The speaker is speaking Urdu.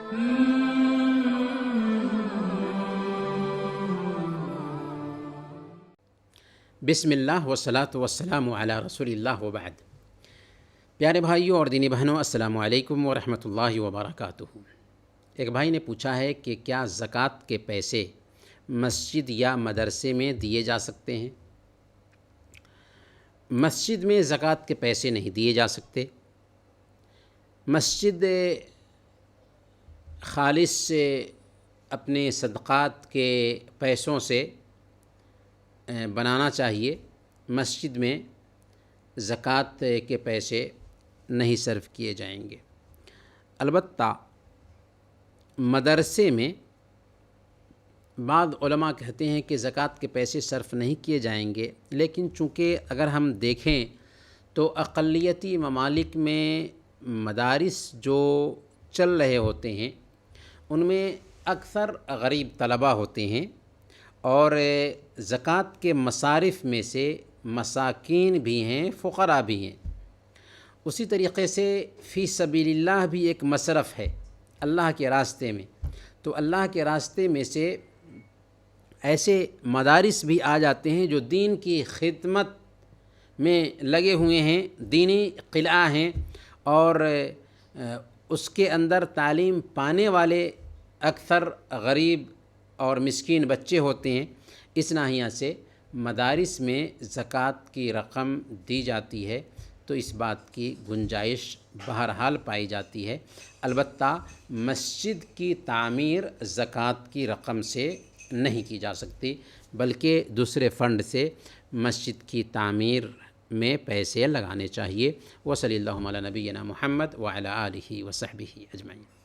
بسم اللہ والصلاۃ والسلام علی رسول اللہ وبعد۔ پیارے بھائیوں اور دینی بہنوں، السلام علیکم ورحمۃ اللہ وبرکاتہ۔ ایک بھائی نے پوچھا ہے کہ کیا زکوٰۃ کے پیسے مسجد یا مدرسے میں دیے جا سکتے ہیں؟ مسجد میں زکوٰۃ کے پیسے نہیں دیے جا سکتے۔ مسجد خالص سے اپنے صدقات کے پیسوں سے بنانا چاہیے۔ مسجد میں زکوٰۃ کے پیسے نہیں صرف کیے جائیں گے۔ البتہ مدرسے میں بعض علماء کہتے ہیں کہ زکوٰۃ کے پیسے صرف نہیں کیے جائیں گے، لیکن چونکہ اگر ہم دیکھیں تو اقلیتی ممالک میں مدارس جو چل رہے ہوتے ہیں ان میں اکثر غریب طلبہ ہوتے ہیں، اور زکوٰۃ کے مصارف میں سے مساکین بھی ہیں، فقراء بھی ہیں۔ اسی طریقے سے فی سبیل اللہ بھی ایک مصرف ہے اللہ کے راستے میں، تو اللہ کے راستے میں سے ایسے مدارس بھی آ جاتے ہیں جو دین کی خدمت میں لگے ہوئے ہیں، دینی قلعہ ہیں، اور اس کے اندر تعلیم پانے والے اکثر غریب اور مسکین بچے ہوتے ہیں۔ اس ناحیہ سے مدارس میں زکوٰۃ کی رقم دی جاتی ہے، تو اس بات کی گنجائش بہرحال پائی جاتی ہے۔ البتہ مسجد کی تعمیر زکوٰۃ کی رقم سے نہیں کی جا سکتی، بلکہ دوسرے فنڈ سے مسجد کی تعمیر میں پیسے لگانے چاہیے۔ وصلی اللہ علی نبینا محمد وعلی آلہ وصحبہ اجمعین۔